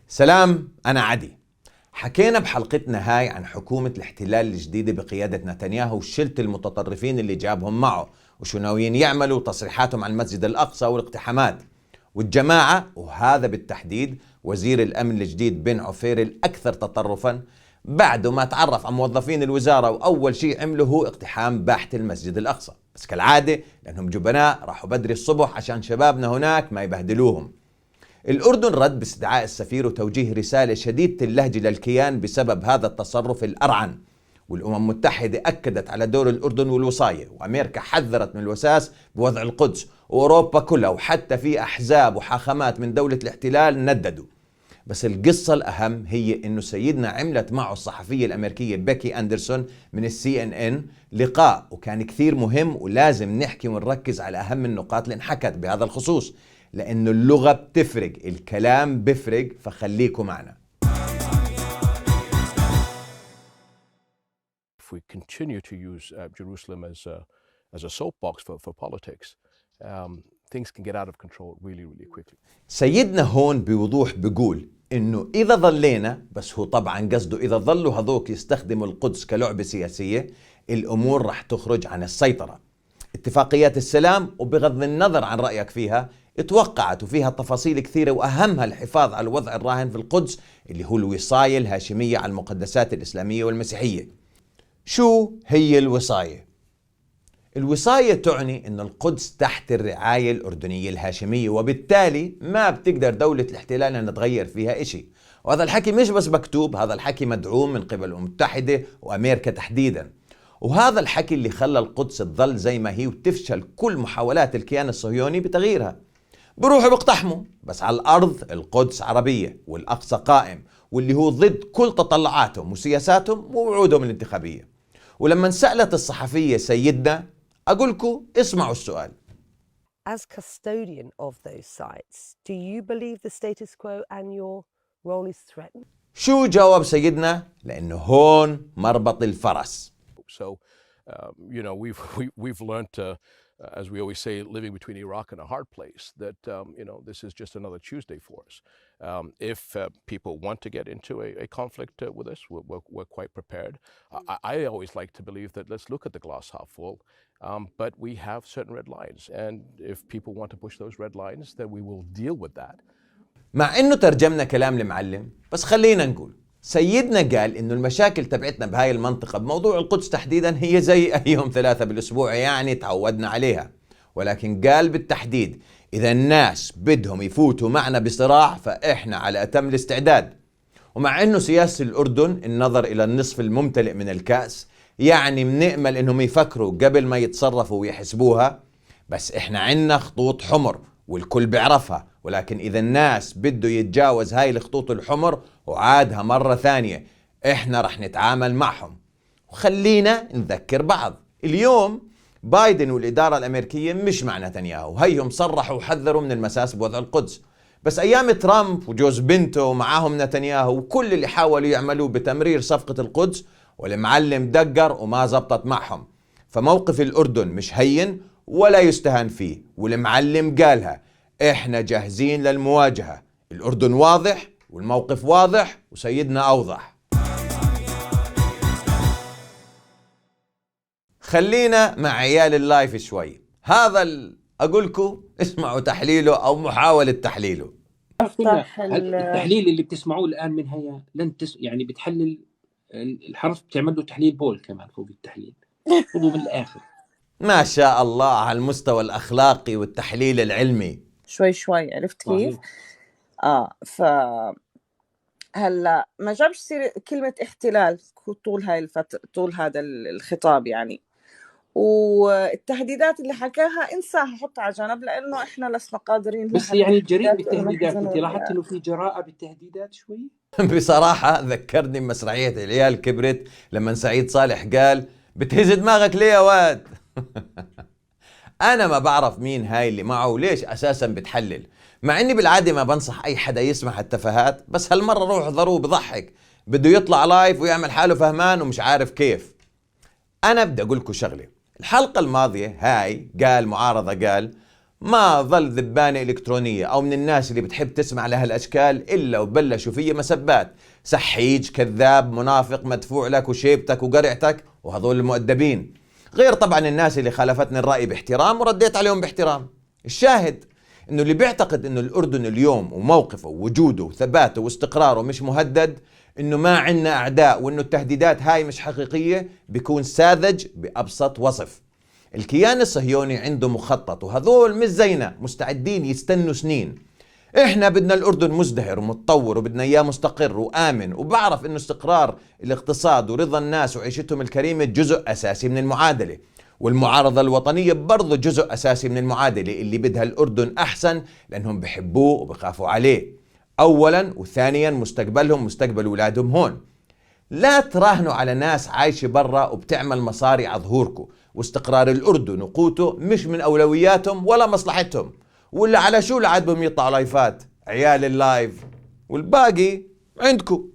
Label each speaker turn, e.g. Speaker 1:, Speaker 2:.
Speaker 1: سلام، أنا عدي. حكينا بحلقتنا هاي عن حكومة الاحتلال الجديدة بقيادة نتنياهو وشلة المتطرفين اللي جابهم معه وشو ناويين يعملوا، تصريحاتهم عن المسجد الأقصى والاقتحامات. والجماعة، وهذا بالتحديد وزير الأمن الجديد بن عفير الأكثر تطرفا، بعد ما تعرف على موظفين الوزارة وأول شيء عمله هو اقتحام باحة المسجد الأقصى. بس كالعادة لأنهم جبناء راحوا بدري الصبح عشان شبابنا هناك ما يبهدلوهم. الأردن رد باستدعاء السفير وتوجيه رسالة شديدة اللهجة للكيان بسبب هذا التصرف الأرعن. والأمم المتحدة أكدت على دور الأردن والوصاية، وأمريكا حذرت من الوساس بوضع القدس، وأوروبا كلها وحتى في أحزاب وحاخامات من دولة الاحتلال نددوا. بس القصة الأهم هي إنه سيدنا عملت معه الصحفية الأمريكية بيكي أندرسون من CNN لقاء، وكان كثير مهم ولازم نحكي ونركز على أهم النقاط اللي انحكت بهذا الخصوص، لأنه اللغة بتفرق، الكلام بفرق، فخليكم معنا.
Speaker 2: If we continue to use Jerusalem as a soapbox for politics, things can get out of control really quickly.
Speaker 1: سيدنا هون بوضوح بيقول إنه إذا ظلينا، بس هو طبعا قصده إذا ظلوا هذوك يستخدموا القدس كلعبة سياسية، الأمور رح تخرج عن السيطرة. اتفاقيات السلام، وبغض النظر عن رأيك فيها، اتوقعت وفيها تفاصيل كثيرة، وأهمها الحفاظ على الوضع الراهن في القدس اللي هو الوصاية الهاشمية على المقدسات الإسلامية والمسيحية. شو هي الوصاية؟ الوصاية تعني أن القدس تحت الرعاية الأردنية الهاشمية، وبالتالي ما بتقدر دولة الاحتلال أن تغير فيها إشي. وهذا الحكي مش بس مكتوب، هذا الحكي مدعوم من قبل الأمم المتحدة وأمريكا تحديدا. وهذا الحكي اللي خلى القدس تظل زي ما هي وتفشل كل محاولات الكيان الصهيوني بتغييرها. بروحوا بيقتحموا، بس على الأرض القدس عربية والأقصى قائم، واللي هو ضد كل تطلعاتهم وسياساتهم ووعودهم الانتخابية. ولما سألت الصحفية سيدنا، أقولكم اسمعوا السؤال.
Speaker 3: As custodian of those sites, do you believe the status quo and your role is threatened?
Speaker 1: شو جاوب سيدنا؟ لأنه هون مربط الفرس.
Speaker 2: So, we've learned, as we always say, living between Iraq and a hard place, that this is just another Tuesday for us. If people want to get into a conflict with us, we're quite prepared. I always like to believe that let's look at the glass half full, but we have certain red lines, and if people want to push those red lines, then we will deal with that.
Speaker 1: مع إنه ترجمنا كلام المعلم، بس خلينا نقول سيدنا قال إنه المشاكل تبعتنا بهاي المنطقة بموضوع القدس تحديدا هي زي أي يوم 3 بالأسبوع، يعني تعودنا عليها. ولكن قال بالتحديد إذا الناس بدهم يفوتوا معنا بصراع فإحنا على أتم الاستعداد. ومع إنه سياسة الأردن النظر إلى النصف الممتلئ من الكأس، يعني بنأمل إنهم يفكروا قبل ما يتصرفوا ويحسبوها، بس إحنا عنا خطوط حمر والكل بيعرفها. ولكن إذا الناس بده يتجاوز هاي الخطوط الحمر وعادها مرة ثانية، إحنا رح نتعامل معهم. وخلينا نذكر بعض، اليوم بايدن والإدارة الأمريكية مش مع نتنياهو، هيهم صرحوا وحذروا من المساس بوضع القدس. بس أيام ترامب وجوز بنته ومعاهم نتنياهو وكل اللي حاولوا يعملوه بتمرير صفقة القدس، والمعلم دقر وما زبطت معهم. فموقف الأردن مش هين ولا يستهان فيه، والمعلم قالها إحنا جاهزين للمواجهة. الأردن واضح والموقف واضح وسيدنا أوضح. خلينا مع عيال اللايف شوي. هذا أقولكم اسمعوا تحليله أو محاولة تحليله.
Speaker 4: التحليل اللي بتسمعوه الآن من هيا يعني بتحلل الحرف، بتعمل له تحليل بول كمان فوق التحليل، خذوا بالآخر.
Speaker 1: ما شاء الله على المستوى الأخلاقي والتحليل العلمي.
Speaker 5: شوي عرفت كيف؟ هلا ما جابش سيرة كلمة احتلال طول هاي الفترة، طول هذا الخطاب يعني، والتهديدات اللي حكاها انساها، حطها على جنب، لأنه إحنا لسنا قادرين.
Speaker 4: بس يعني جريء بالتهديدات، أنت لاحظت إنه في جراءة بالتهديدات شوي؟
Speaker 1: بصراحة ذكرني بمسرحية العيال كبرت لما سعيد صالح قال بتهز دماغك ليه يا واد؟ أنا ما بعرف مين هاي اللي معه وليش أساسا بتحلل، مع إني بالعادة ما بنصح أي حدا يسمع التفاهات، بس هالمرة روح احضروه بضحك، بده يطلع لايف ويعمل حاله فهمان ومش عارف كيف. أنا بدي أقولكم شغلة، الحلقة الماضية هاي قال معارضة، قال ما ظل ذبانة إلكترونية أو من الناس اللي بتحب تسمع لها الأشكال إلا وبلشوا فيه مسبات: سحيج، كذاب، منافق، مدفوع لك، وشيبتك وقرعتك، وهذول المؤدبين. غير طبعا الناس اللي خالفتني الرأي باحترام ورديت عليهم باحترام. الشاهد إنه اللي بيعتقد إنه الأردن اليوم وموقفه ووجوده وثباته واستقراره مش مهدد، إنه ما عنا أعداء، وإنه التهديدات هاي مش حقيقية، بيكون ساذج بأبسط وصف. الكيان الصهيوني عنده مخطط، وهذول مش زينا مستعدين يستنوا سنين. احنا بدنا الأردن مزدهر ومتطور، وبدنا اياه مستقر وآمن، وبعرف انه استقرار الاقتصاد ورضا الناس وعيشتهم الكريمة جزء أساسي من المعادلة، والمعارضة الوطنية برضو جزء أساسي من المعادلة اللي بدها الأردن أحسن، لأنهم بحبوه وبخافوا عليه أولا، وثانيا مستقبلهم مستقبل أولادهم هون. لا تراهنوا على ناس عايشة برا وبتعمل مصاري على ظهوركم، واستقرار الأردن وقوته مش من أولوياتهم ولا مصلحتهم. ولا على شو اللي عاد بهم يطلعوا لايفات؟ عيال اللايف، والباقي عندكم.